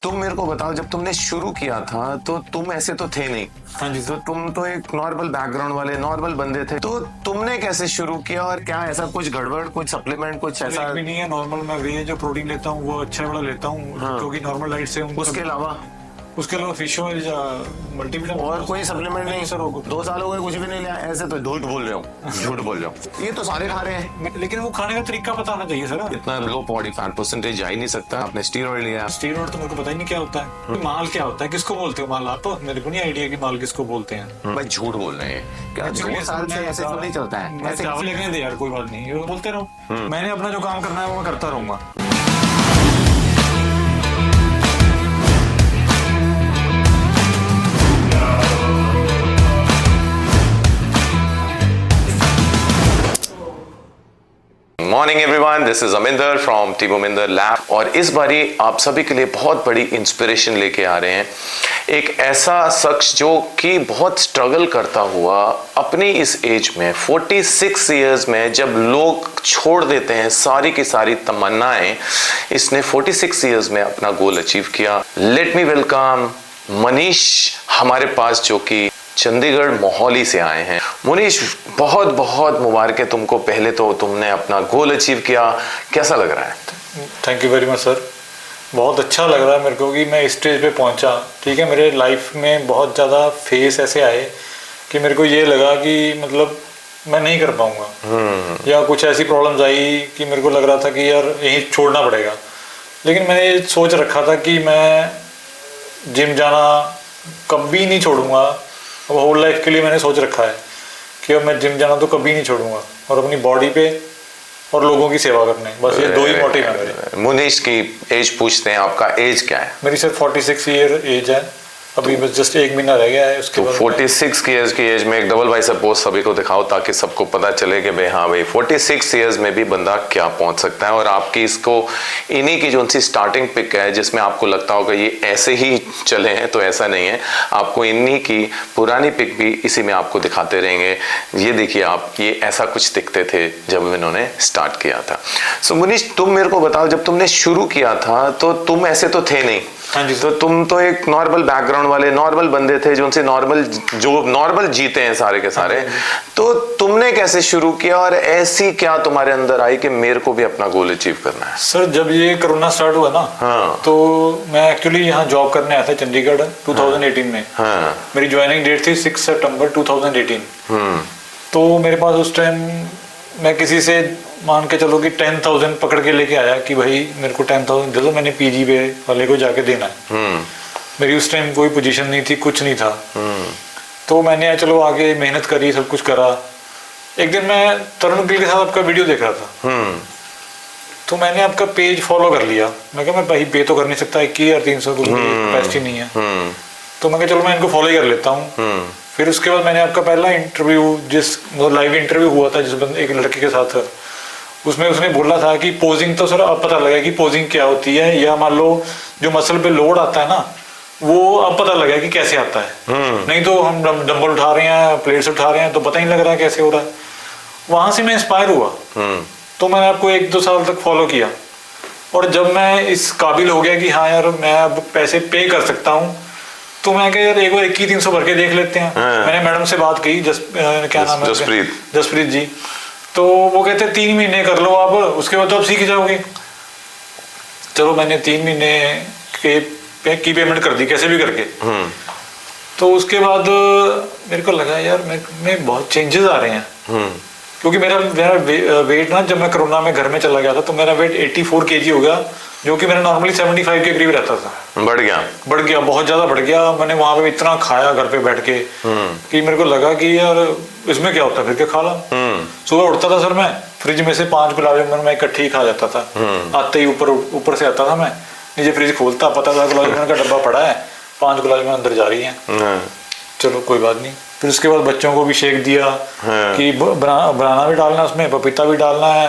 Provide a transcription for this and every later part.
तुम मेरे को बताओ, जब तुमने शुरू किया था तो तुम ऐसे तो थे नहीं। हाँ जी। तो तुम तो एक नॉर्मल बैकग्राउंड वाले नॉर्मल बंदे थे, तो तुमने कैसे शुरू किया और क्या ऐसा कुछ गड़बड़, कुछ सप्लीमेंट, कुछ ऐसा? भी नहीं है, नॉर्मल मैं वही जो प्रोटीन लेता हूँ वो अच्छा वाला लेता हूँ, हाँ। क्योंकि नॉर्मल डाइट से उसके अलावा फिश ऑयल या मल्टीविटामिन और कोई सप्लीमेंट नहीं सर। 2 साल हो गए कुछ भी नहीं लिया? ऐसे तो झूठ बोल रहे हो, झूठ बोल रहे हो। ये तो सारे खा रहे हैं। लेकिन वो खाने का तरीका पता होना चाहिए सर। इतना लो बॉडी फैट परसेंटेज जा ही नहीं सकता। आपने स्टीरॉइड लिया। स्टीरॉइड तो मेरे को पता ही नहीं क्या होता है। माल क्या होता है, किसको बोलते हो माल? आप मेरे को नहीं आइडिया कि माल किसको बोलते हैं। भाई झूठ बोल रहे हैं क्या? 2 साल से ऐसे तो नहीं चलता है ऐसे। चावल लेने दे यार, कोई बात नहीं, बोलते रहो। मैंने अपना जो काम करना है वो मैं करता रहूंगा। Morning everyone, this is Aminder from team Aminder lab. और इस बारी आप सभी के लिए बहुत बड़ी इंस्पिरेशन लेके आ रहे हैं। एक ऐसा शख्स जो कि बहुत स्ट्रगल करता हुआ अपनी इस एज में 46 इयर्स में, जब लोग छोड़ देते हैं सारी की सारी तमन्नाएं, इसने 46 इयर्स में अपना गोल अचीव किया। लेट मी वेलकम मनीष हमारे पास, जो कि चंडीगढ़ मोहाली से आए हैं। मनीष, बहुत बहुत मुबारक है तुमको। पहले तो तुमने अपना गोल अचीव किया, कैसा लग रहा है? Thank you very much sir. बहुत अच्छा लग रहा है मेरे को कि मैं इस स्टेज पे पहुंचा। ठीक है, मेरे लाइफ में बहुत ज़्यादा फेस ऐसे आए कि मेरे को ये लगा कि मतलब मैं नहीं कर पाऊंगा, या कुछ ऐसी प्रॉब्लम्स आई कि मेरे को लग रहा था कि यार यहीं छोड़ना पड़ेगा। लेकिन मैंने ये सोच रखा था कि मैं जिम जाना कभी नहीं छोड़ूंगा। अब होल लाइफ के लिए मैंने सोच रखा है कि अब मैं जिम जाना तो कभी नहीं छोड़ूंगा, और अपनी बॉडी पे और लोगों की सेवा करने, बस ये 2 ही मोटिव है मेरे। मुनीष की एज पूछते हैं, आपका एज क्या है? मेरी सर 46 ईयर एज है। अभी बस जस्ट 1 महीना रह गया है उसके बाद। 46 की एज में एक डबल बाइसेप पोस्ट सभी को दिखाओ, ताकि सबको पता चले कि भाई हाँ भाई 46 इयर्स में भी बंदा क्या पहुंच सकता है। और आपकी इसको इन्हीं की जो सी स्टार्टिंग पिक है, जिसमें आपको लगता होगा ये ऐसे ही चले हैं, तो ऐसा नहीं है। आपको इन्हीं की पुरानी पिक भी इसी में आपको दिखाते रहेंगे। ये देखिए आप, ये ऐसा कुछ दिखते थे जब इन्होंने स्टार्ट किया था। सो मुनीष, तुम मेरे को बताओ, जब तुमने शुरू किया था तो तुम ऐसे तो थे नहीं। हाँ जी। तो तुम तो एक नॉर्मल बैकग्राउंड वाले नॉर्मल बंदे थे, जो उनसे नॉर्मल जीते हैं सारे के सारे। तो तुमने कैसे शुरू किया और ऐसी क्या तुम्हारे अंदर आई कि मेरे को भी अपना गोल अचीव करना है? सर, जब ये कोरोना स्टार्ट हुआ ना, हाँ। तो मैं एक्चुअली यहाँ जॉब करने आया था चंडीगढ़ 2018 में। हाँ। मेरी ज्वाइनिंग डेट थी 6 सितंबर 2018। तो मेरे पास उस टाइम मैं किसी से मान के चलो कि 10,000 पकड़ के लेके आया कि भाई मेरे को 10,000 दे दो, मैंने पीजी पे वाले को जाके देना है। मेरी उस टाइम कोई पोजीशन नहीं थी, कुछ नहीं था। तो मैंने चलो आगे मेहनत करी, सब कुछ करा। एक दिन मैं तरुण गिल के साथ आपका वीडियो देख रहा था, तो मैंने आपका पेज फॉलो कर लिया। मैं कहा मैं भाई पे तो कर नहीं सकता, 21,300 की कैपेसिटी नहीं है। तो मैं कहा चलो मैं इनको फॉलो ही कर लेता हूँ। फिर उसके बाद मैंने आपका पहला इंटरव्यू, जिस लाइव इंटरव्यू हुआ था जिस बंदे एक लड़के के साथ, उसमें उसने बोला था कि पोजिंग, तो सर अब पता लगा कि पोजिंग क्या होती है, या मान लो जो मसल पे लोड आता है ना, वो अब पता लगा कि कैसे आता है। नहीं तो हम डंबल उठा रहे हैं, प्लेट्स उठा रहे हैं, तो पता ही नहीं लग रहा है कैसे हो रहा है। वहां से मैं इंस्पायर हुआ। तो मैंने आपको 1-2 साल तक फॉलो किया, और जब मैं इस काबिल हो गया कि हाँ यार मैं अब पैसे पे कर सकता हूँ, तो मैं कहा यार एक बार 21,300 भर के देख लेते हैं। मैंने मैडम से बात की, क्या नाम है, जसप्रीत जी। तो वो कहते 3 महीने कर लो आप, उसके बाद तो आप सीख जाओगे। चलो मैंने 3 महीने की पेमेंट कर दी कैसे भी करके। तो उसके बाद मेरे को लगा यार मैं बहुत चेंजेस आ रहे हैं। क्योंकि मेरा वेट ना, जब मैं कोरोना में घर में चला गया था तो मेरा वेट 84 kg हो गया, जो कि मेरा नॉर्मली 75 के करीब रहता था। बढ़ गया, बहुत ज्यादा बढ़ गया। मैंने वहां पे इतना खाया घर पे बैठ के कि मेरे को लगा कि यार इसमें क्या होता है, फिर क्या खा ला। सुबह उठता था सर, मैं फ्रिज में से 5 गुलाब जामुन मैं इकट्ठे ही खा जाता था। आते ही ऊपर से आता था, मैं नीचे फ्रिज खोलता, पता था गुलाब जामुन का डब्बा पड़ा है, 5 गुलाब जामुन अंदर जा रही है। चलो कोई बात नहीं। फिर उसके बाद बच्चों को भी शेक दिया कि बनाना भी डालना है उसमें, पपीता भी डालना है,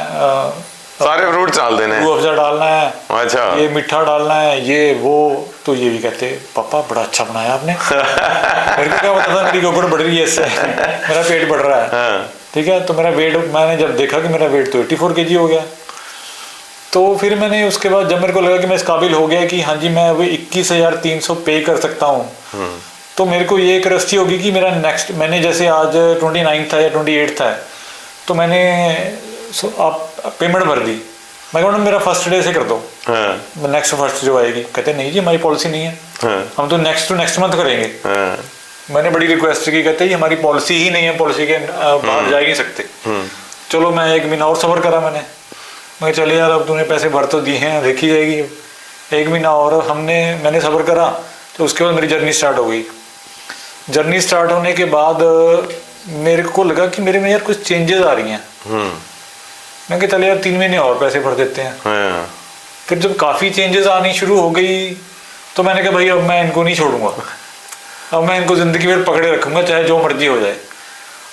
सारे फ्रूट्स डाल देने हैं, रूह अफ़ज़ा डालना है, अच्छा ये मीठा डालना है, ये वो। तो ये भी कहते पापा बड़ा अच्छा बनाया आपने। मेरे को क्या पता था मेरी गोबर बढ़ रही है इससे, मेरा पेट बढ़ रहा है। ठीक है, तो मेरा वेट, मैंने जब देखा कि मेरा वेट तो 84 kg हो गया, तो फिर मैंने उसके बाद जब मेरे को लगा कि मैं इस काबिल हो गया कि हाँ जी मैं अभी 21,300 पे कर सकता हूँ, तो मेरे को ये क्यूरियोसिटी होगी कि मेरा नेक्स्ट, मैंने जैसे आज 29 था या 28 था, तो मैंने आप पेमेंट भर दी, मैं कहूँ मेरा फर्स्ट डे से कर दो, नेक्स्ट फर्स्ट जो आएगी। कहते नहीं जी हमारी पॉलिसी नहीं है, हम तो नेक्स्ट टू नेक्स्ट मंथ करेंगे। मैंने बड़ी रिक्वेस्ट की, कहते ही हमारी पॉलिसी ही नहीं है, पॉलिसी के बाहर जा ही नहीं सकते। चलो मैं 1 महीना और सबर करा, मैं चले यार अब तूने पैसे भर तो दिए हैं, देखी जाएगी 1 महीना और। मैंने सबर करा, तो उसके बाद मेरी जर्नी स्टार्ट हो गई। जर्नी स्टार्ट होने के बाद मेरे को लगा कि मेरे में यार कुछ चेंजेस आ रही हैं। मैं कि चले यार 3 महीने और पैसे भर देते हैं। फिर जब काफ़ी चेंजेस आनी शुरू हो गई, तो मैंने कहा भाई अब मैं इनको नहीं छोड़ूंगा, अब मैं इनको ज़िंदगी भर पकड़े रखूंगा चाहे जो मर्जी हो जाए।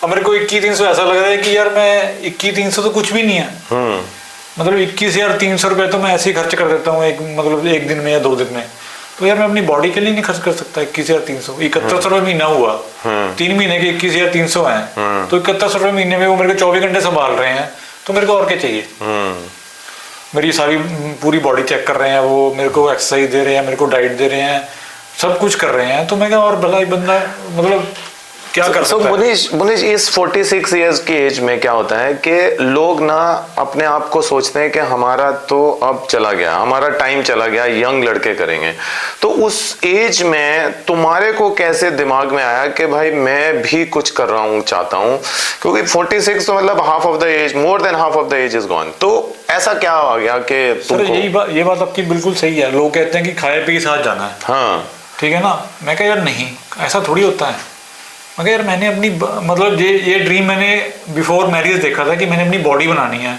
अब मेरे को 21,300 ऐसा लग रहा है कि यार मैं 21,300 तो कुछ भी नहीं है, मतलब 21,300 रुपये तो मैं ऐसे ही खर्च कर देता हूँ मतलब 1 दिन में या 2 दिन में। तो यार मैं अपनी बॉडी के लिए नहीं खर्च कर सकता 21,300। 7100 रुपये महीना हुआ, 3 महीने के 21,300 हैं, तो 7100 रुपये महीने में वो मेरे को 24 घंटे संभाल रहे हैं, तो मेरे को और क्या चाहिए। मेरी सारी पूरी बॉडी चेक कर रहे हैं, वो मेरे को एक्सरसाइज दे रहे हैं, मेरे को डाइट दे रहे हैं, सब कुछ कर रहे हैं। तो मैं क्या और भला बंदा मतलब क्या कर सकता है। मुनीश इस 46 इयर्स की एज में क्या होता है कि लोग ना अपने आप को सोचते हैं कि हमारा तो अब चला गया, हमारा टाइम चला गया, यंग लड़के करेंगे। तो उस एज में तुम्हारे को कैसे दिमाग में आया कि भाई मैं भी कुछ कर रहा हूँ, चाहता हूँ, क्योंकि 46 तो मतलब half of the age, more than half of the age is gone. तो ऐसा क्या आ गया कि तुमको? ये बात आपकी बिल्कुल सही है। लोग कहते हैं कि खाए पी के साथ जाना है, हाँ ठीक है ना। मैं कहा यार नहीं, ऐसा थोड़ी होता है। मगर यार मैंने अपनी मतलब ये ड्रीम मैंने बिफोर मैरिज देखा था कि मैंने अपनी बॉडी बनानी है,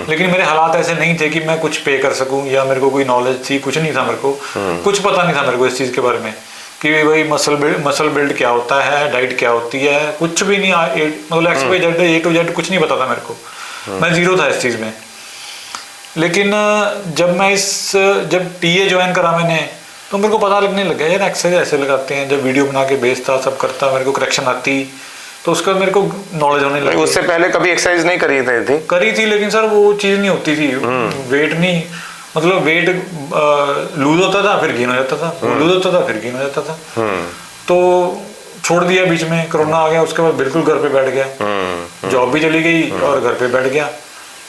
लेकिन मेरे हालात ऐसे नहीं थे कि मैं कुछ पे कर सकूं, या मेरे को कोई नॉलेज थी, कुछ नहीं था मेरे को, कुछ पता नहीं था मेरे को इस चीज़ के बारे में कि भाई मसल बिल्ड क्या होता है, डाइट क्या होती है, कुछ भी नहीं। मतलब A to Z कुछ नहीं पता था मेरे को, मैं जीरो था इस चीज़ में। लेकिन जब TA ज्वाइन करा मैंने, तो मेरे को पता लगने लगा यार एक्सरसाइज ऐसे लगाते हैं। जब वीडियो बना के बेचता, सब करता, मेरे को करेक्शन आती, तो उसका मेरे को नॉलेज होने लगी। उससे पहले कभी एक्सरसाइज नहीं करी थी, लेकिन सर वो चीज़ नहीं होती थी। वेट नहीं, मतलब वेट लूज होता था, फिर गेन हो जाता था, लूज होता था, फिर गेन हो जाता था। तो छोड़ दिया बीच में, कोरोना आ गया, उसके बाद बिल्कुल घर पे बैठ गया, जॉब भी चली गई और घर पे बैठ गया।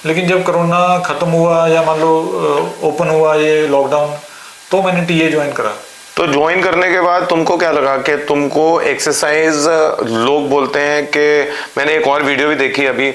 लेकिन जब कोरोना खत्म हुआ, या मान लो ओपन हुआ ये लॉकडाउन, तो मैंने TA ज्वाइन करा। तो ज्वाइन करने के बाद तुमको क्या लगा कि तुमको एक्सरसाइज, लोग बोलते हैं कि मैंने एक और वीडियो भी देखी अभी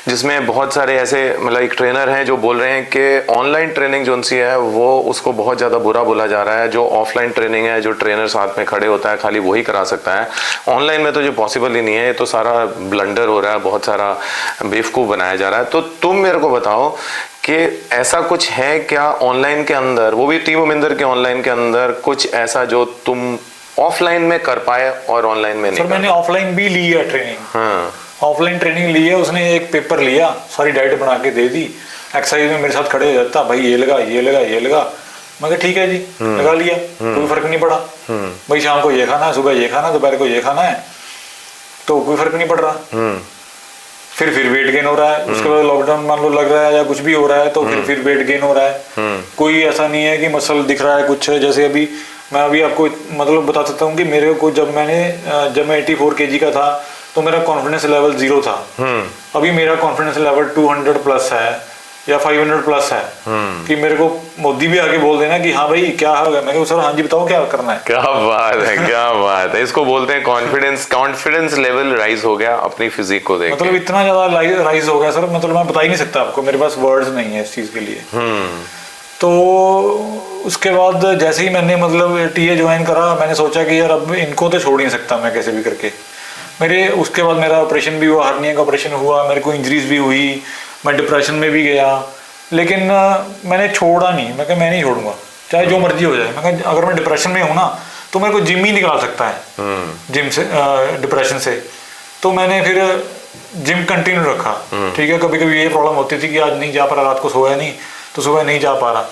जिसमें बहुत सारे ऐसे मतलब एक ट्रेनर हैं जो बोल रहे हैं कि ऑनलाइन ट्रेनिंग जो सी है वो उसको बहुत ज़्यादा बुरा बोला जा रहा है। जो ऑफलाइन ट्रेनिंग है, जो ट्रेनर साथ में खड़े होता है, खाली वही करा सकता है। ऑनलाइन में तो जो पॉसिबल ही नहीं है, ये तो सारा ब्लंडर हो रहा है, बहुत सारा बेवकूफ़ बनाया जा रहा है। तो तुम मेरे को बताओ कि ऐसा कुछ है क्या ऑनलाइन के अंदर, वो भी टीम उमिंदर के ऑनलाइन के अंदर, कुछ ऐसा जो तुम ऑफलाइन में कर पाए और ऑनलाइन में नहीं? सर मैंने ऑफलाइन भी ली है ट्रेनिंग। हाँ, ऑफलाइन ट्रेनिंग ली है। उसने एक पेपर लिया, सारी डाइट बना के दे दी, एक्सरसाइज में मेरे साथ खड़े हो जाता, भाई ये लगा ये लगा ये लगा। मैं कहा ठीक है जी, लगा लिया, कोई फर्क नहीं पड़ा। भाई शाम को ये खाना है, सुबह ये खाना है, दोपहर को ये खाना है, तो कोई फर्क नहीं पड़ रहा। फिर वेट गेन हो रहा है। उसके बाद लॉकडाउन मान लो लग रहा है या कुछ भी हो रहा है, तो फिर वेट गेन हो रहा है। कोई ऐसा नहीं है कि मसल दिख रहा है कुछ। जैसे अभी मैं आपको मतलब बता सकता हूँ कि मेरे को जब मैं 84 kg का था, तो मेरा कॉन्फिडेंस लेवल 0 था। अभी मेरा कॉन्फिडेंस लेवल 200 प्लस है या 500 प्लस है। कि मेरे को मोदी भी आके बोल देना कि हाँ भाई क्या होगा, मैं सर हाँ जी बताओ क्या करना है। क्या बात है, क्या बात है। इसको बोलते हैं कॉन्फिडेंस लेवल राइज हो गया अपनी फिजिक को देख, मतलब इतना ज्यादा राइज हो गया सर, मतलब मैं बता ही नहीं सकता आपको, मेरे पास वर्ड्स नहीं है इस चीज के लिए। तो उसके बाद जैसे ही मैंने मतलब TA ज्वाइन करा, मैंने सोचा कि यार अब इनको तो छोड़ नहीं सकता मैं कैसे भी करके। उसके बाद मेरा ऑपरेशन भी हुआ, हार्निया का ऑपरेशन हुआ, मेरे को इंजरीज भी हुई, मैं डिप्रेशन में भी गया, लेकिन मैंने छोड़ा नहीं। मैं कहा मैं नहीं छोड़ूंगा चाहे जो मर्जी हो जाए। मैं कहा अगर मैं डिप्रेशन में हूँ ना, तो मेरे को जिम ही निकाल सकता है जिम से, डिप्रेशन से। तो मैंने फिर जिम कंटिन्यू रखा। ठीक है, कभी कभी ये प्रॉब्लम होती थी कि आज नहीं जा पा रहा, रात को सोया नहीं, तो सुबह नहीं जा पा रहा,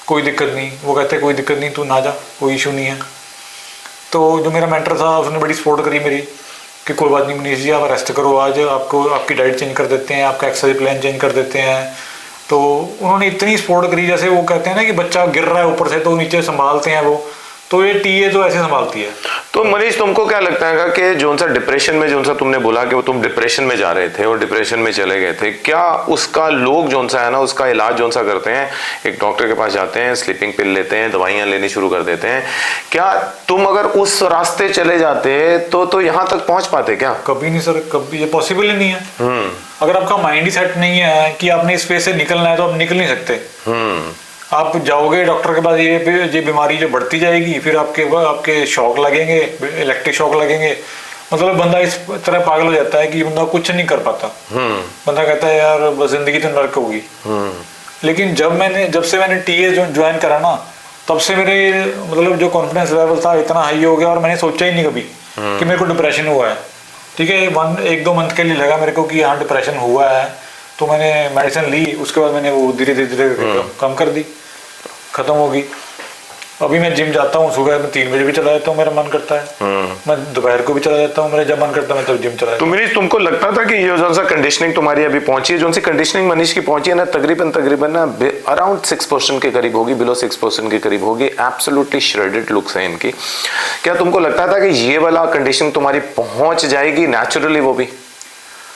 कोई दिक्कत नहीं। वो कहते कोई दिक्कत नहीं, तू ना जा, कोई इशू नहीं है। तो जो मेरा मेंटर था उसने बड़ी सपोर्ट करी मेरी कि कोई बात नहीं मनीष जी, आप रेस्ट करो, आज आपको आपकी डाइट चेंज कर देते हैं, आपका एक्सरसाइज प्लान चेंज कर देते हैं, तो उन्होंने इतनी सपोर्ट करी, जैसे वो कहते हैं ना कि बच्चा गिर रहा है ऊपर से तो नीचे संभालते हैं वो, तो ये टीए तो ऐसे संभालती है। तो मनीष तुमको क्या लगता है कि जोन सा डिप्रेशन में, जोन सा तुमने बोला कि वो तुम डिप्रेशन में जा रहे थे और डिप्रेशन में चले गए थे, क्या उसका लोग जोन सा है ना उसका इलाज जोन सा करते हैं, एक डॉक्टर के पास जाते हैं, स्लीपिंग पिल लेते हैं, दवाइयां लेनी शुरू कर देते हैं, क्या तुम अगर उस रास्ते चले जाते तो यहाँ तक पहुंच पाते क्या? कभी नहीं सर, कभी, ये पॉसिबल ही नहीं है। अगर आपका माइंड ही सेट नहीं है कि आपने इस फेज से निकलना है तो आप निकल नहीं सकते। आप जाओगे डॉक्टर के पास, ये बीमारी जो बढ़ती जाएगी, फिर आपके शॉक लगेंगे, इलेक्ट्रिक शॉक लगेंगे, मतलब बंदा इस तरह पागल हो जाता है कि बंदा कुछ नहीं कर पाता। बंदा कहता है यार बस जिंदगी तो नर्क होगी। लेकिन जब से मैंने टीए ज्वाइन करा ना, तब से मेरे मतलब जो कॉन्फिडेंस लेवल था इतना हाई हो गया, और मैंने सोचा ही नहीं कभी कि मेरे को डिप्रेशन हुआ है। ठीक है, 1-2 मंथ के लिए लगा मेरे को कि हाँ डिप्रेशन हुआ है, तो मैंने मेडिसिन ली, उसके बाद मैंने वो धीरे धीरे कम कर दी, खत्म होगी। अभी मैं जिम जाता हूँ, सुबह में 3 बजे भी चला जाता हूँ, मेरा मन करता है। मैं दोपहर को भी चला जाता हूँ, मेरा जब मन करता है मैं तब जिम चला जाता हूँ। तो तुमको लगता था कि ये जो सा कंडीशनिंग तुम्हारी अभी पहुंची है, जो सी कंडीशनिंग मनीष की पहुंची है ना, तकरीबन ना अराउंड 6% के करीब होगी, बिलो 6% के करीब होगी। एब्सोल्युटली श्रेडेड लुक्स है इनकी। क्या तुमको लगता था कि ये वाला कंडीशनिंग तुम्हारी पहुंच जाएगी नेचुरली? वो भी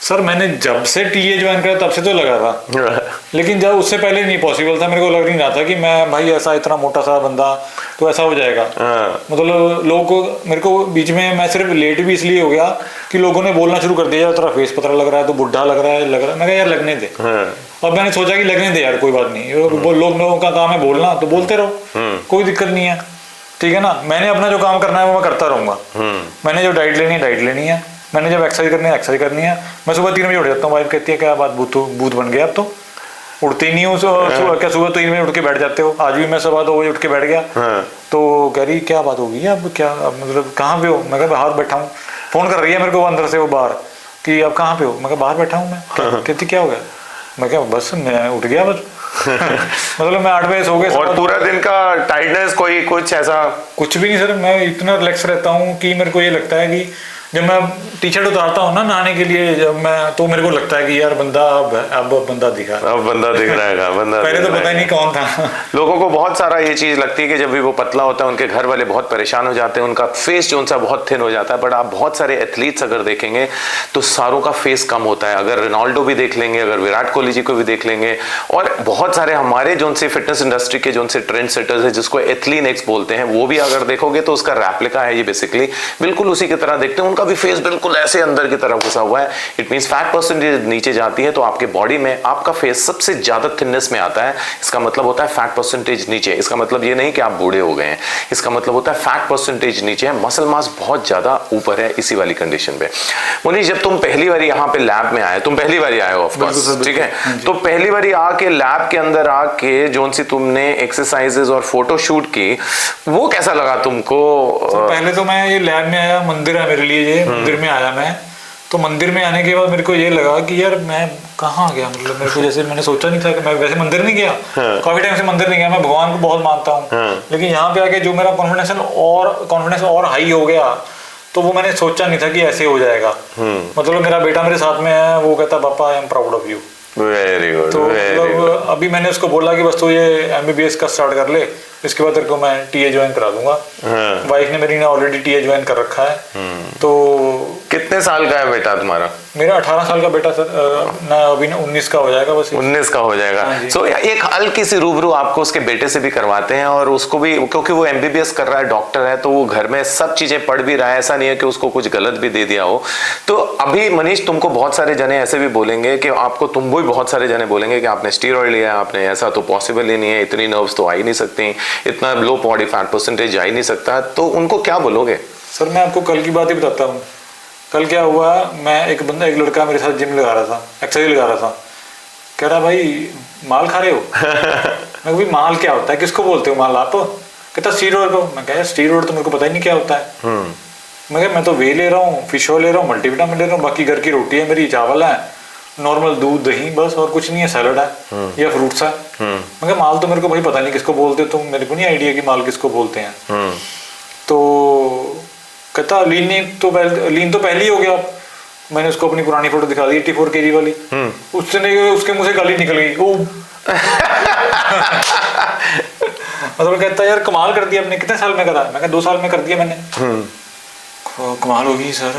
सर मैंने जब से टीए ज्वाइन करा तब से तो लगा था, लेकिन जब उससे पहले नहीं पॉसिबल था। मेरे को लग नहीं रहा था कि मैं भाई ऐसा इतना मोटा सा बंदा तो ऐसा हो जाएगा। मतलब लोगों को, मेरे को बीच में मैं सिर्फ लेट भी इसलिए हो गया कि लोगों ने बोलना शुरू कर दिया तेरा फेस पतला लग रहा है, तो बुढ़ा लग रहा है। मैं कहा यार लगने दे। और मैंने सोचा कि लगने दे यार, कोई बात नहीं, लोगों का काम है बोलना, तो बोलते रहो, कोई दिक्कत नहीं है। ठीक है ना, मैंने अपना जो काम करना है वो मैं करता रहूंगा। मैंने जो डाइट लेनी है, मैंने जब एक्सरसाइज करनी है। मैं सुबह 3 बजे उठ जाता हूँ, वाइफ कहती है क्या बात, भूत बन गया अब तो, उठते ही नहीं हो। क्या सुबह 3 बजे उठ के बैठ जाते हो? आज भी मैं सुबह 2 बजे उठ के बैठ गया। तो कह रही क्या बात होगी अब, क्या मतलब कहाँ पे हो? मैं कहा बाहर बैठा हूँ। फोन कर रही है मेरे को अंदर से वो बाहर कि अब कहाँ पे हो? मैं कहा बाहर बैठा हूँ मैं। कहती क्या हो गया? मैं क्या बस मैं उठ गया बस। मतलब मैं 8 बजे सो गया। और पूरा दिन का टाइटनेस कोई कुछ ऐसा? कुछ भी नहीं सर, मैं इतना रिलैक्स रहता हूँ कि मेरे को ये लगता है कि जब मैं टी शर्ट उतारता हूँ ना नहाने के लिए, जब मैं, तो मेरे को लगता है कि यार बंदा अब बंदा दिखा, अब बंदा दिख रहेगा। बंदा पहले तो पता ही नहीं कौन था। लोगों को बहुत सारा ये चीज लगती है कि जब भी वो पतला होता है उनके घर वाले बहुत परेशान हो जाते हैं, उनका फेस जो सा बहुत थिन हो जाता है। बट आप बहुत सारे एथलीट्स अगर देखेंगे तो सारों का फेस कम होता है। अगर रोनाल्डो भी देख लेंगे, अगर विराट कोहली जी को भी देख लेंगे, और बहुत सारे हमारे जो से फिटनेस इंडस्ट्री के जो से ट्रेंड सेटर्स है, जिसको एथलीन एक्स बोलते हैं, वो भी अगर देखोगे तो उसका रेप्लिका है ये। बेसिकली बिल्कुल उसी की तरह देखते हैं, उनका भी फेस बिल्कुल ऐसे अंदर की तरफ घुसा हुआ है। इट मींस फैट परसेंटेज नीचे जाती है तो आपके बॉडी में आपका फेस सबसे ज्यादा थिननेस में आता है। इसका मतलब होता है फैट परसेंटेज नीचे। इसका मतलब ये नहीं कि आप बूढ़े हो गए हैं, इसका मतलब होता है फैट परसेंटेज नीचे है, मसल मास बहुत ज्यादा ऊपर है इसी वाली कंडीशन पे। मुनीष, जब तुम पहली बार यहाँ पे लैब में आए, तुम पहली बार आए हो ऑफ कोर्स, ठीक है, तो पहली बार आके लैब के अंदर आके जोन सी तुमने एक्सरसाइजेस और फोटो शूट की, वो कैसा लगा तुमको? पहले तो मैं ये लैब में आया, मंदिर है मेरे लिए, ये मंदिर में आया मैं, तो मंदिर में आने के बाद मेरे को ये लगा कि यार मैं कहाँ आ गया। मतलब मेरे को जैसे मैंने सोचा नहीं था कि मैं वैसे मंदिर नहीं गया, काफी टाइम से मंदिर नहीं गया, मैं भगवान को बहुत मानता हूँ, लेकिन यहाँ पे आके जो मेरा कॉन्फिडेंस और हाई हो गया, तो वो मैंने सोचा नहीं था कि ऐसे हो जाएगा। मतलब मेरा बेटा मेरे साथ में है, वो कहता पापा I am proud of you. Very good. तो मतलब अभी मैंने उसको बोला कि बस तो ये MBBS का स्टार्ट कर ले, इसके बाद तेरे को मैं टीए ज्वाइन करा दूंगा। वाइफ ने मेरी ने ऑलरेडी टीए ज्वाइन कर रखा है। तो कितने साल का है बेटा तुम्हारा? मेरा 18 साल का बेटा सर, ना अभी 19 का हो जाएगा, बस 19 का हो जाएगा। सो एक हल्की सी रूबरू आपको उसके बेटे से भी करवाते हैं, और उसको भी, क्योंकि वो MBBS कर रहा है, डॉक्टर है, तो वो घर में सब चीजें पढ़ भी रहा है, ऐसा नहीं है कि उसको कुछ गलत भी दे दिया हो। तो अभी मनीष तुमको बहुत सारे जने ऐसे भी बोलेंगे कि आपको, तुम भी बहुत सारे जने बोलेंगे कि आपने स्टीरॉइड लिया, आपने ऐसा, तो पॉसिबल ही नहीं है, इतनी नर्व्स तो आ ही नहीं सकती, इतना लो बॉडी फैट परसेंटेज आ ही नहीं सकता, तो उनको क्या बोलोगे? सर मैं आपको कल की बात ही बताता हूँ। कल क्या हुआ, मैं एक लड़का मेरे साथ जिम लगा रहा था, एक्सरसाइज लगा रहा था, कह रहा भाई माल खा रहे हो? मैं भाई माल क्या होता है, किसको बोलते हो माल आप? कहता स्टीरॉइड को। मैं कहा स्टीरॉइड तो मेरे को पता ही नहीं क्या होता है। मैं कहा मैं तो वे ले रहा हूँ, फिश ऑयल ले रहा हूँ, मल्टीविटामिन ले रहा हूँ, बाकी घर की रोटी है मेरी, चावल है, नॉर्मल दूध दही, बस और कुछ नहीं है, सैलड है या फ्रूट्स है। मैं कहा माल तो मेरे को भाई पता नहीं किसको बोलते हो तुम, मेरे को नहीं आइडिया कि माल किसको बोलते हैं। तो कहता लीन तो पहले ही हो गया। मैंने उसको अपनी पुरानी फोटो दिखा दी 84 kg वाली। उसके मुंह से गाली निकल गई, ओ मतलब कहता है यार कमाल कर दिया आपने, कितने साल में करा? मैं कहा 2 साल में कर दिया मैंने। कमाल होगी सर,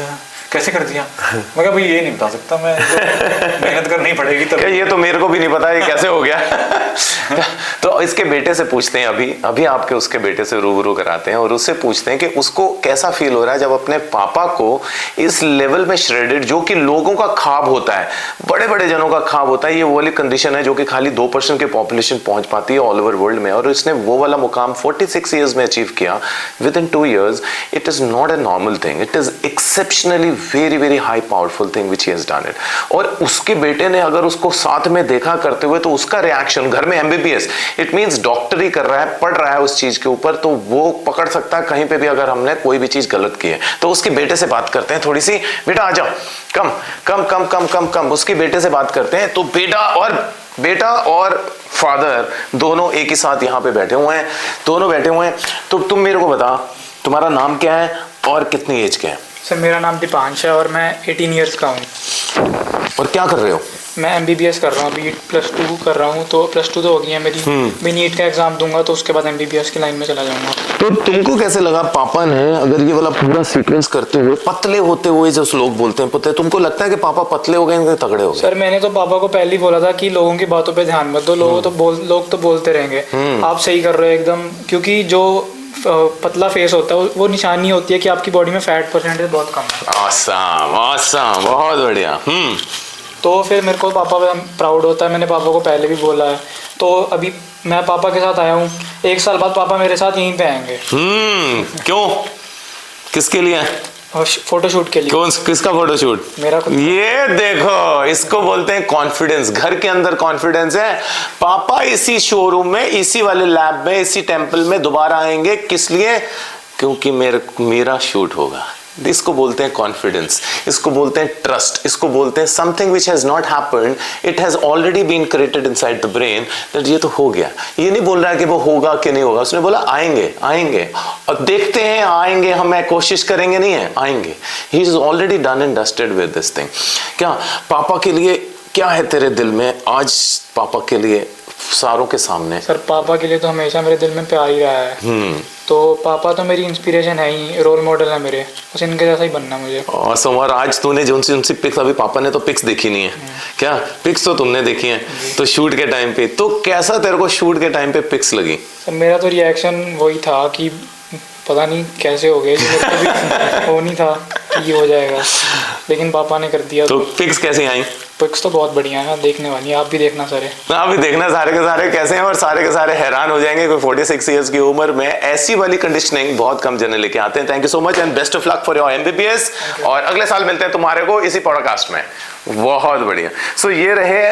कैसे कर दिया? मैं कहा भाई ये नहीं बता सकता मैं, तो मेहनत करनी पड़ेगी तब। ये तो मेरे को भी नहीं पता ये कैसे हो गया। तो इसके बेटे से पूछते हैं, अभी आपके उसके बेटे से रूबरू कराते हैं और उससे पूछते हैं कि उसको कैसा फील हो रहा है जब अपने पापा को इस लेवल में श्रेडेड, जो कि लोगों का ख्वाब होता है, बड़े बड़े जनों का ख्वाब होता है, ये वो वाली कंडीशन है जो कि खाली 2% की पॉपुलेशन पहुंच पाती है ऑल ओवर वर्ल्ड में, और इसने वो वाला मुकाम 46 ईयर्स में अचीव किया with in 2 years। It is not a normal thing, it is exceptionally very very high powerful thing which he has done it. और उसके बेटे ने अगर उसको साथ में देखा करते हुए, तो उसका रिएक्शन, घर में MBBS इट मींस डॉक्टरी कर रहा है, पढ़ रहा है उस चीज के ऊपर, तो वो पकड़ सकता है कहीं पे भी अगर हमने कोई भी चीज गलत की है। तो उसके बेटे से बात करते हैं थोड़ी सी, बेटा आ जाओ, कम कम कम कम कम कम। उसके बेटे से बात करते हैं, तो बेटा और फादर दोनों एक ही साथ यहाँ पे बैठे हुए हैं, दोनों बैठे हुए हैं। तो तुम मेरे को बता, तुम्हारा नाम क्या है और कितनी एज के है? सर मेरा नाम दीपांश है और मैं 18 ईयर्स का हूँ। और क्या कर रहे हो? मैं MBBS कर रहा हूँ, अभी +2 कर रहा हूँ, तो +2 तो हो गई है मेरी। मैं नीट का एग्जाम दूंगा तो उसके बाद MBBS की लाइन में चला जाऊंगा। तो तुमको कैसे लगा पापा ने, अगर ये वाला पूरा सीक्वेंस करते हुए, पतले होते हुए जो लोग बोलते हैं पतले, तुमको लगता है कि पापा पतले हो गए, तगड़े हो गए? सर मैंने तो पापा को पहले ही बोला था कि लोगों की बातों पे ध्यान मत दो, लोग तो बोलते रहेंगे, आप सही कर रहे हो एकदम, क्योंकि जो पतला फेस होता है वो निशानी होती है कि आपकी बॉडी में फैट परसेंटेज बहुत कम है। awesome, बहुत बढ़िया। तो फिर मेरे को पापा पे प्राउड होता है, मैंने पापा को पहले भी बोला है। तो अभी मैं पापा के साथ आया हूँ, 1 साल बाद पापा मेरे साथ यहीं पे आएंगे। क्यों, किसके लिए? फोटोशूट के लिए। किसका फोटोशूट? मेरा खुद। ये देखो, इसको बोलते हैं कॉन्फिडेंस। घर के अंदर कॉन्फिडेंस है। पापा इसी शोरूम में, इसी वाले लैब में, इसी टेंपल में दोबारा आएंगे, किस लिए? क्योंकि मेरा शूट होगा। इसको बोलते हैं कॉन्फिडेंस, इसको बोलते हैं ट्रस्ट, इसको बोलते हैं something which has not happened, it has already been created inside the brain, that ये तो हो गया। ये नहीं बोल रहा है कि वो होगा कि नहीं होगा, उसने बोला आएंगे और देखते हैं, आएंगे, हम कोशिश करेंगे, नहीं है, आएंगे। He is already done and dusted with this thing. क्या पापा के लिए क्या है तेरे दिल में आज, पापा के लिए सारों के सामने? सर पापा के लिए तो हमेशा मेरे दिल में प्यार ही रहा है। तो पापा तो मेरी इंस्पिरेशन है ही, रोल मॉडल है मेरे, बस इनके जैसा ही बनना मुझे। और आज तूने जो उनसी पिक्स, अभी पापा ने तो पिक्स देखी नहीं है क्या? पिक्स तो तुमने देखी हैं, तो शूट के टाइम पे तो कैसा तेरे को शूट के टाइम पे पिक्स लगी? सर मेरा तो रिएक्शन वही था कि पता नहीं कैसे हो गए, वो नहीं था कि ये हो जाएगा, लेकिन पापा ने कर दिया। तो पिक्स कैसी आई? पिक्स तो बहुत बढ़िया है, देखने वाली है, आप भी देखना सारे। आप भी देखना सारे के सारे कैसे हैं, और सारे के सारे हैरान हो जाएंगे। कोई 46 इयर्स की उम्र में ऐसी वाली कंडीशनिंग बहुत कम जने लेके आते हैं। Thank you so much and best of luck for your MBBS, और अगले साल मिलते हैं तुम्हारे को इसी पॉडकास्ट में। बहुत बढ़िया। सो ये रहे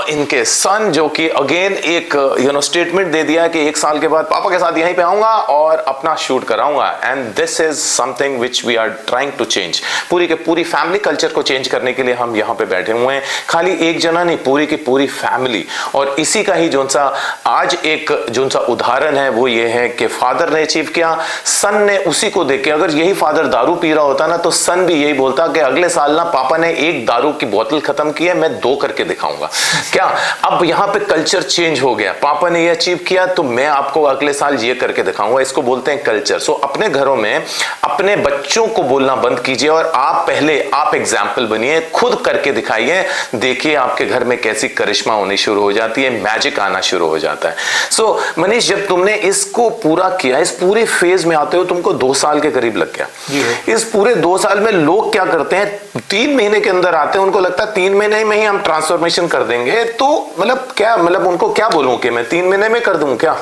इनके सन, जो कि अगेन एक स्टेटमेंट दे दिया कि 1 साल के बाद पापा के साथ यहीं पे आऊंगा और अपना शूट कराऊंगा, and this is something which we are trying to change. पूरी के पूरी फैमिली कल्चर को चेंज करने के लिए हम यहाँ पे बैठे हुए हैं, खाली एक जना नहीं, पूरी की पूरी फैमिली। और इसी का ही जो सा आज एक जो सा उदाहरण है वो ये है कि फादर ने अचीव किया, सन ने उसी को देख के, अगर यही फादर दारू पी रहा होता ना तो सन भी यही बोलता कि अगले साल ना पापा ने 1 दारू की बोतल खत्म की है, मैं 2 करके दिखाऊंगा। क्या अब यहाँ पे कल्चर चेंज हो गया, पापा ने ये अचीव किया तो मैं आपको अगले साल ये करके दिखाऊंगा। इसको बोलते हैं कल्चर। सो अपने घरों में अपने बच्चों को बोलना बंद कीजिए और आप एग्जाम्पल बनिए, खुद करके दिखाइए। देखिए आपके घर में कैसी करिश्मा होनी शुरू हो जाती है, मैजिक आना शुरू हो जाता है। सो मनीष, जब तुमने इसको पूरा किया, इस पूरे फेज में आते हो तुमको 2 साल के करीब लग गया। इस पूरे 2 साल में लोग क्या करते हैं, 3 महीने के अंदर आते हैं, उनको लगता है 3 महीने में ही हम ट्रांसफॉर्मेशन कर देंगे। तो मतलब उनको क्या बोलूं कि मैं 3 महीने में कर दूं क्या?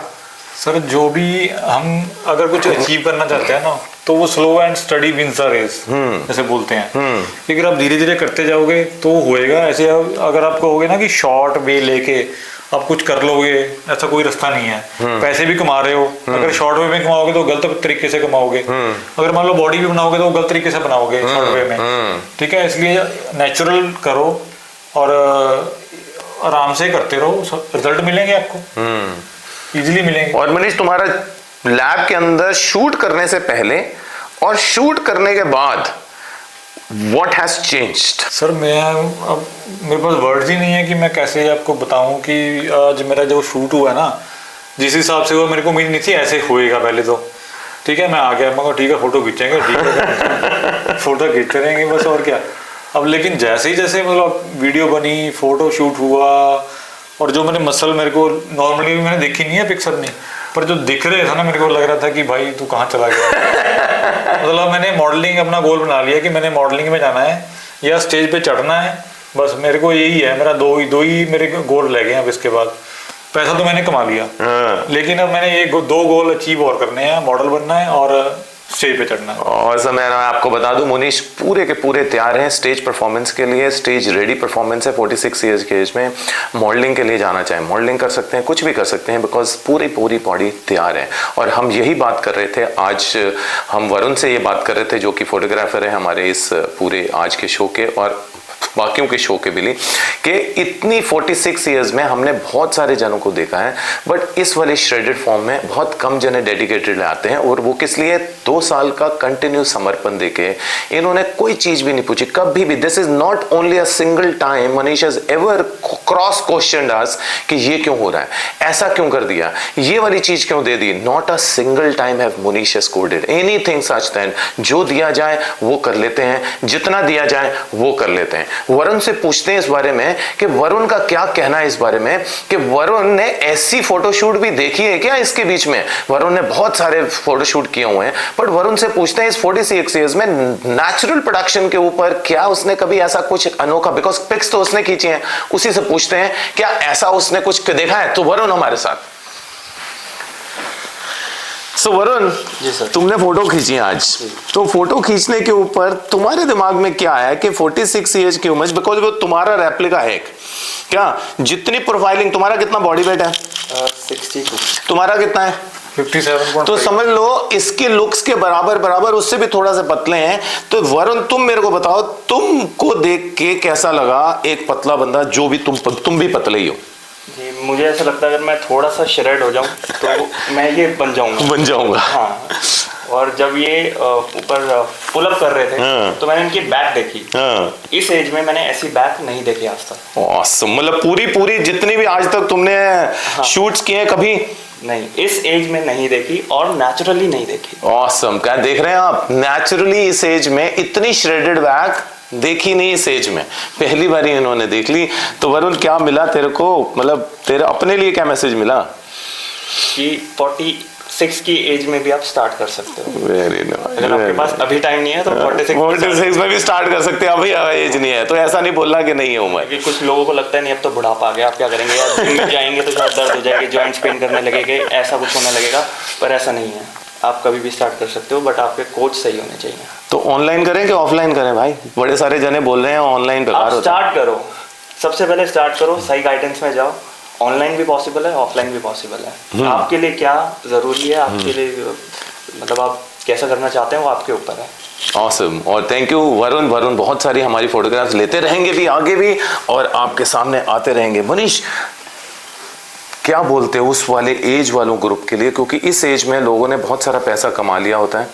सर जो भी हम अगर कुछ अचीव करना चाहते हैं ना, तो वो slow and steady wins the race जैसे बोलते हैं। लेकिन आप धीरे धीरे करते जाओगे तो होएगा। ऐसे अगर आप कहोगे ना कि शॉर्ट वे लेके आप कुछ कर लोगे, ऐसा कोई रास्ता नहीं है। पैसे भी कमा रहे हो, अगर शॉर्ट वे में कमाओगे तो गलत तरीके से कमाओगे। अगर मान लो बॉडी भी बनाओगे तो गलत तरीके से बनाओगे शॉर्ट वे में, ठीक है। इसलिए नेचुरल करो और आराम से करते रहो, रिजल्ट मिलेंगे आपको, इजीली मिलेंगे। और मनीष, तुम्हारा लैब के अंदर शूट करने से पहले और शूट करने के बाद व्हाट हैज चेंज्ड? सर मैं अब मेरे पास वर्ड्स ही नहीं है कि मैं कैसे आपको बताऊं कि आज मेरा जो शूट हुआ है ना, जिस हिसाब से हुआ मेरे को उम्मीद नहीं थी ऐसे होएगा। पहले तो ठीक है, मैं आ गया, मैं ठीक है फोटो खींचेंगे, ठीक है फोटो खींचते रहेंगे बस, और क्या। अब लेकिन जैसे ही जैसे मतलब वीडियो बनी, फोटो शूट हुआ, और जो मैंने मसल मेरे को नॉर्मली मैंने देखी नहीं है पिक्चर में, पर जो दिख रहे था ना मेरे को लग रहा था कि भाई तू कहाँ चला गया। मतलब मैंने मॉडलिंग अपना गोल बना लिया कि मैंने मॉडलिंग में जाना है या स्टेज पे चढ़ना है, बस मेरे को यही है। मेरा दो ही मेरे गोल रह गए हैं। अब इसके बाद पैसा तो मैंने कमा लिया, लेकिन अब मैंने ये दो गोल अचीव और करने हैं, मॉडल बनना है और स्टेज पे चढ़ना है। और सर मैं आपको बता दूं, मुनीश पूरे के पूरे तैयार हैं स्टेज परफॉर्मेंस के लिए। स्टेज रेडी परफॉर्मेंस है। 46 ईयर्स के एज में मॉडलिंग के लिए जाना चाहे मॉडलिंग कर सकते हैं, कुछ भी कर सकते हैं, बिकॉज पूरी बॉडी तैयार है। और हम यही बात कर रहे थे आज, हम वरुण से ये बात कर रहे थे जो कि फोटोग्राफर है हमारे इस पूरे आज के शो के और बाकियों के शो के भी, कि इतनी 46 ईयर्स में हमने बहुत सारे जनों को देखा है, बट इस वाले श्रेडेड फॉर्म में बहुत कम जने डेडिकेटेड आते हैं। और वो किस लिए? 2 साल का कंटिन्यू समर्पण देके इन्होंने कोई चीज भी नहीं पूछी कभी भी। This is not only a single time Manish has ever cross questioned us कि ये क्यों हो रहा है, ऐसा क्यों कर दिया, ये वाली चीज क्यों दे दी। Not a single time have Manish has coded anything such then. जो दिया जाए वो कर लेते हैं, जितना दिया जाए वो कर लेते हैं। वरुण से पूछते हैं इस बारे में कि वरुण का क्या कहना है इस बारे में, कि वरुण ने ऐसी फोटोशूट भी देखी है क्या इसके बीच में। वरुण ने बहुत सारे फोटोशूट किए हुए हैं, बट वरुण से पूछते हैं इस 46 ईयर्स में नेचुरल प्रोडक्शन के ऊपर क्या उसने कभी ऐसा कुछ अनोखा, बिकॉज पिक्स तो उसने खींची हैं, उसी से पूछते हैं क्या ऐसा उसने कुछ देखा है। तो वरुण हमारे साथ। सो वरुण जी सर, तुमने फोटो खींची आज, तो फोटो खींचने के ऊपर तुम्हारे दिमाग में क्या आया कि 46 ईयर्स की उम्र, बिकॉज वो तुम्हारा रेप्लिका है क्या, जितनी प्रोफाइलिंग, तुम्हारा कितना बॉडी वेट है? 62। तुम्हारा कितना है? 57। तो समझ लो इसके लुक्स के बराबर उससे भी थोड़ा सा पतले हैं। तो वरुण तुम मेरे को बताओ, तुमको देख के कैसा लगा एक पतला बंदा, जो भी तुम भी पतले ही हो। जी, मुझे ऐसा लगता है अगर मैं थोड़ा सा श्रेड हो जाऊं तो मैं ये बन जाऊंगा। हाँ, और जब ये ऊपर पुल अप कर रहे थे तो मैंने इनकी बैक देखी। इस एज में मैंने ऐसी बैक नहीं देखी आज तक। ऑसम। मतलब पूरी जितनी भी आज तक तुमने शूट्स किए कभी नहीं, इस एज में नहीं देखी और नेचुरली नहीं देखी। ऑसम। क्या देख रहे हैं आप, नेचुरली इस एज में इतनी श्रेडेड बैक देखी नहीं इस एज में, पहली बार ही इन्होंने देख ली। तो वरुण क्या मिला तेरे को, मतलब तेरे अपने लिए क्या मैसेज मिला? कि 46 की एज में भी आप स्टार्ट कर सकते हो। Very nice. अगर आपके पास अभी टाइम नहीं है तो 46 में भी स्टार्ट कर सकते हैं। अभी एज नहीं है तो ऐसा नहीं बोलना कि नहीं है उम्र। कि कुछ लोगों को लगता है नहीं अब तो बुढ़ापा आ गया, आप क्या करेंगे यार, जिम में जाएंगे तो शायद दर्द हो जाएगी, जॉइंट्स पेन करने लगेंगे, ऐसा कुछ होने लगेगा, पर ऐसा नहीं है। आप कभी भी स्टार्ट कर सकते हो, बट आपके कोच सही होने चाहिए। तो ऑनलाइन करें कि ऑफलाइन करें भाई? बड़े सारे जने बोल रहे हैं ऑनलाइन बेकार होता है। स्टार्ट करो, सबसे पहले स्टार्ट करो, सही गाइडेंस में जाओ। ऑनलाइन भी पॉसिबल है, ऑफलाइन भी पॉसिबल है। आपके लिए क्या जरूरी है, आपके लिए मतलब आप कैसा करना चाहते हैं वो आपके ऊपर है। ऑसम। और थैंक यू वरुण बहुत सारी हमारी फोटोग्राफ्स लेते रहेंगे भी आगे भी, और आपके सामने आते रहेंगे। मनीष क्या बोलते हो उस वाले एज वालों ग्रुप के लिए, क्योंकि इस एज में लोगों ने बहुत सारा पैसा कमा लिया होता है,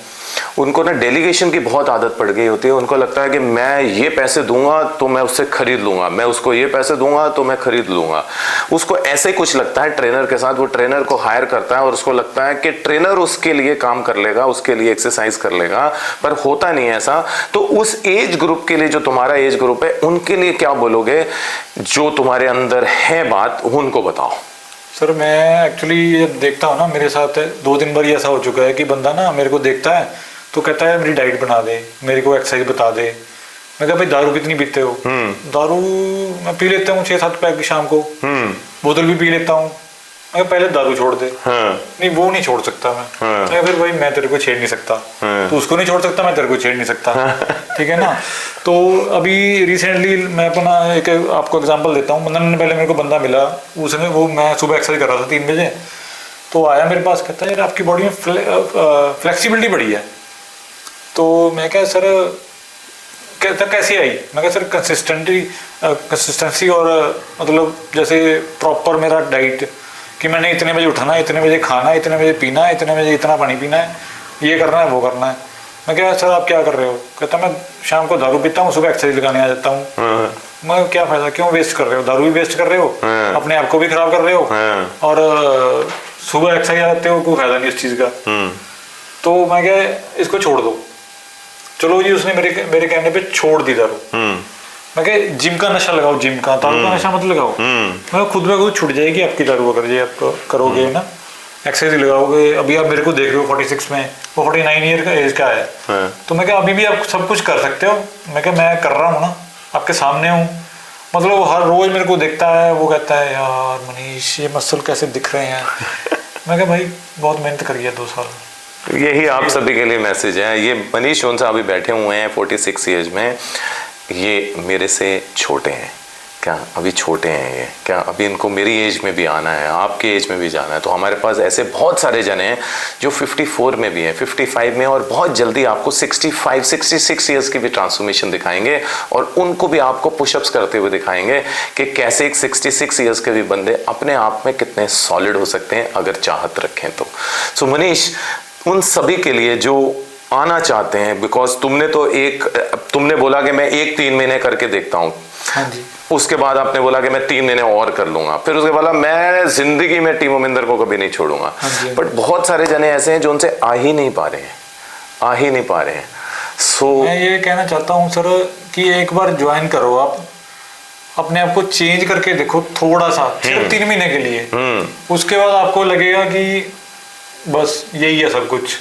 उनको ना डेलीगेशन की बहुत आदत पड़ गई होती है। उनको लगता है कि मैं ये पैसे दूंगा तो मैं उससे खरीद लूंगा, मैं उसको ये पैसे दूंगा तो मैं खरीद लूंगा। उसको ऐसे ही कुछ लगता है ट्रेनर के साथ, वो ट्रेनर को हायर करता है और उसको लगता है कि ट्रेनर उसके लिए काम कर लेगा, उसके लिए एक्सरसाइज कर लेगा, पर होता नहीं है ऐसा। तो उस एज ग्रुप के लिए, जो तुम्हारा एज ग्रुप है, उनके लिए क्या बोलोगे? जो तुम्हारे अंदर है बात उनको बताओ। सर मैं एक्चुअली जब देखता हूँ ना, मेरे साथ 2-3 बार ऐसा हो चुका है कि बंदा ना मेरे को देखता है तो कहता है मेरी डाइट बना दे, मेरे को एक्सरसाइज बता दे। मैं कहा भाई दारू कितनी पीते हो? दारू मैं पी लेता हूँ 6-7 पैक शाम को, बोतल भी पी लेता हूँ। मैं पहले दारू छोड़ दे। नहीं वो नहीं छोड़ सकता मैं। फिर भाई मैं तेरे को छेड़ नहीं सकता, तो उसको नहीं छोड़ सकता, मैं तेरे को छेड़ नहीं सकता। ठीक है ना। तो अभी रिसेंटली मैं अपना एक आपको एग्जांपल देता हूँ। मतलब पहले मेरे को बंदा मिला, उसने वो मैं सुबह एक्सरसाइज कर रहा था 3 बजे, तो आया मेरे पास, कहता है यार आपकी बॉडी में फ्लेक्सिबिलिटी बढ़ी है। तो मैं क्या सर, कहता कैसे आई? मैं क्या सर कंसिस्टेंसी और मतलब जैसे प्रॉपर मेरा डाइट कि मैंने इतने बजे उठना है, इतने बजे खाना है, इतने बजे पीना है, इतने बजे इतना पानी पीना है, ये करना है वो करना है। मैं क्या सर आप क्या कर रहे हो? कहता मैं शाम को दारू पीता हूँ, सुबह एक्सरसाइज लगाने आ जाता हूँ। मैं क्या फायदा, क्यों वेस्ट कर रहे हो? दारू भी वेस्ट कर रहे हो, अपने आप को भी खराब कर रहे हो, और सुबह एक्सरसाइज आते हो, कोई फायदा नहीं इस चीज़ का। तो मैं क्या इसको छोड़ दो। चलो जी, उसने मेरे कहने पे छोड़ दी दारू। मैं क्या जिम का नशा लगाओ, जिम का, दारू का नशा मत लगाओ। मैं खुद में खुद छूट जाएगी आपकी दारू अगर ये आप करोगे ना, एक्सरसाइज लगाओगे। अभी आप मेरे को देख रहे हो 46 में, वो 49 ईयर का एज का है। तो मैं क्या अभी भी आप सब कुछ कर सकते हो। मैं क्या मैं कर रहा हूँ ना, आपके सामने हूँ। मतलब वो हर रोज मेरे को देखता है, वो कहता है यार मनीष ये मसल कैसे दिख रहे हैं। मैं क्या भाई बहुत मेहनत करी है 2 साल। यही आप सभी के लिए मैसेज है। ये मनीष जोन साहब अभी बैठे हुए हैं 46 ईयर्स में। ये मेरे से छोटे हैं क्या? अभी छोटे हैं ये क्या? अभी इनको मेरी एज में भी आना है, आपके एज में भी जाना है। तो हमारे पास ऐसे बहुत सारे जने हैं जो 54 में भी हैं, 55 में, और बहुत जल्दी आपको 65, 66 ईयर्स की भी ट्रांसफॉर्मेशन दिखाएंगे। और उनको भी आपको पुशअप्स करते हुए दिखाएंगे कि कैसे एक 66 ईयर्स के भी बंदे अपने आप में कितने सॉलिड हो सकते हैं अगर चाहत रखें तो। सो मनीष, उन सभी के लिए जो आना चाहते हैं, बिकॉज तुमने बोला कि मैं 1-3 महीने करके देखता हूँ। हाँ जी। उसके बाद आपने बोला कि मैं 3 महीने और कर लूंगा, फिर उसके बाद मैं जिंदगी में टीम मोमिंदर को कभी नहीं छोड़ूंगा। बट बहुत सारे जने ऐसे हैं जो उनसे आ ही नहीं पा रहे हैं। सो मैं ये कहना चाहता हूँ सर कि एक बार ज्वाइन करो, आप अपने आप को चेंज करके देखो थोड़ा सा, सिर्फ 3 महीने के लिए। उसके बाद आपको लगेगा कि बस यही है सब कुछ,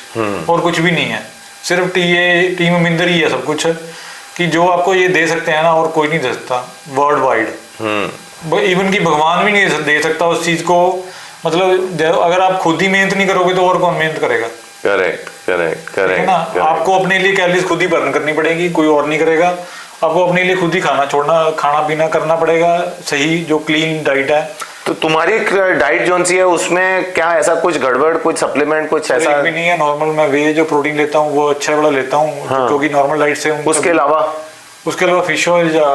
और कुछ भी नहीं है, सिर्फ ये टीम मोमिंदर ही है सब कुछ, कि जो आपको ये दे सकते हैं ना, और कोई नहीं दे सकता वर्ल्ड वाइड। इवन कि भगवान भी नहीं दे सकता उस चीज को। मतलब अगर आप खुद ही मेहनत नहीं करोगे तो और कौन मेहनत करेगा? करेक्ट है ना। आपको अपने लिए कैलोरीज खुद ही बर्न करनी पड़ेगी, कोई और नहीं करेगा। आपको अपने लिए खुद ही खाना पीना करना पड़ेगा, सही जो क्लीन डाइट है। तो तुम्हारी डाइट जो सी है उसमें क्या ऐसा कुछ गड़बड़, कुछ सप्लीमेंट, कुछ ऐसा भी नहीं है? नॉर्मल मैं वे जो प्रोटीन लेता हूँ वो अच्छा वाला लेता हूँ, क्योंकि नॉर्मल डाइट से। उसके अलावा फिश ऑयल या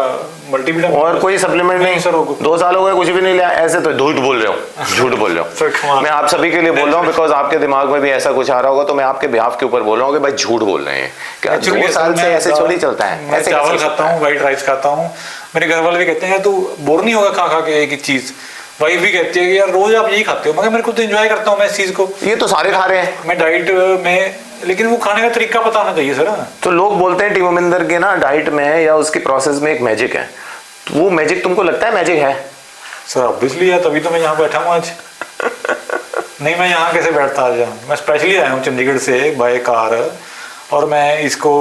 मल्टीविटामिन और कोई सप्लीमेंट नहीं सर? 2 साल हो गए कुछ भी नहीं लिया? ऐसे तो झूठ बोल रहे हो। मैं आप सभी के लिए बोल रहा हूँ, बिकॉज आपके दिमाग में भी ऐसा कुछ आ रहा होगा, तो मैं आपके बिहाफ के ऊपर बोल रहा हूँ कि भाई झूठ बोल रहे हैं क्या? 2 साल से ऐसे थोड़ी चलता है। मैं चावल खाता हूँ, व्हाइट राइस खाता हूँ। मेरे घर वाले भी कहते हैं तू बोर नहीं होगा खा के एक ही चीज? वाइफ भी कहती है कि यार रोज आप यही खाते हो। मगर मेरे को तो एंजॉय करता हूँ मैं इस चीज को। ये तो सारे खा रहे हैं। मैं डाइट में, लेकिन वो खाने का तरीका पता होना चाहिए सर। तो लोग बोलते हैं टीम मोमिंदर के ना डाइट में या उसकी प्रोसेस में एक मैजिक है। तो वो मैजिक तुमको लगता है मैजिक है? सर ऑब्वियसली है, तभी तो मैं यहाँ बैठा हूँ आज। नहीं मैं यहाँ कैसे बैठता आज? मैं स्पेशली आया हूँ चंडीगढ़ से बाय कार, और मैं इसको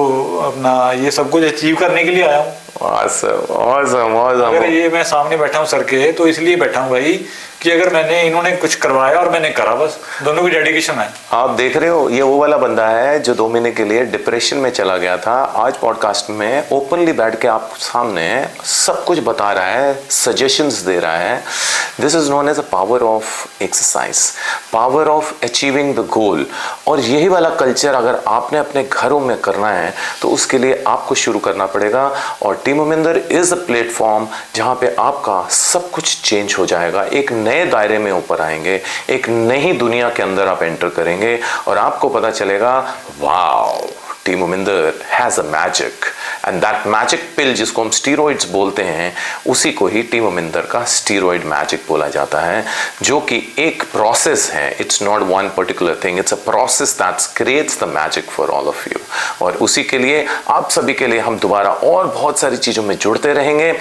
अपना ये सब कुछ अचीव करने के लिए आया हूँ। अगर ये मैं सामने बैठा हूँ सर के, तो इसलिए बैठा हूँ भाई कि अगर इन्होंने कुछ करवाया और मैंने करा, बस दोनों की डेडिकेशन है। आप देख रहे हो, ये वो वाला बंदा है जो 2 महीने के लिए डिप्रेशन में चला गया था। आज पॉडकास्ट में ओपनली बैठ के आप सामने सब कुछ बता रहा है, सजेशंस दे रहा है। This is known as a power of exercise, power of achieving the goal. और यही वाला कल्चर अगर आपने अपने घरों में करना है तो उसके लिए आपको शुरू करना पड़ेगा। और टीम मोमिंदर इज अ प्लेटफॉर्म जहां पे आपका सब कुछ चेंज हो जाएगा। एक नए दायरे में ऊपर आएंगे, एक नई दुनिया के अंदर आप एंटर करेंगे और आपको पता चलेगा wow, team Mominder has a magic, and that magic pill जिसको हम स्टीरॉइड्स बोलते हैं, उसी को ही टीम मोमिंदर का स्टीरॉइड मैजिक बोला जाता है, जो कि एक प्रोसेस है। It's not one particular thing, it's a process that creates the magic for all of you. और उसी के लिए आप सभी के लिए हम दोबारा और बहुत सारी चीजों में जुड़ते रहेंगे।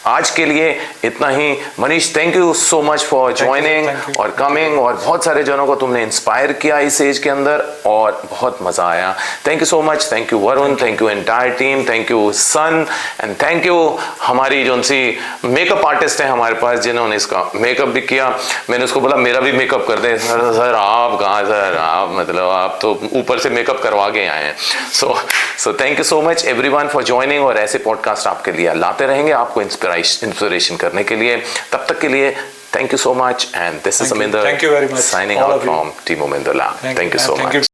आज के लिए इतना ही। Manish, thank you so much for joining और कमिंग, और बहुत सारे जनों को तुमने इंस्पायर किया इस एज के अंदर और बहुत मजा आया। Thank you so much. Thank you Varun, thank you entire team, thank you son, and thank you हमारी जो सी मेकअप आर्टिस्ट है हमारे पास, जिन्होंने इसका मेकअप भी किया। मैंने उसको बोला मेरा भी मेकअप कर दे। सर आप कहाँ सर, आप मतलब आप तो ऊपर से मेकअप करवा के आए हैं। So thank you so much everyone for joining, और ऐसे पॉडकास्ट आपके लिए लाते रहेंगे आपको इंस्पिरेशन करने के लिए। तब तक के लिए thank you so much, and this is Aminder Thank you very much. signing All out of you. from Team Mominder Lab. Thank you so much.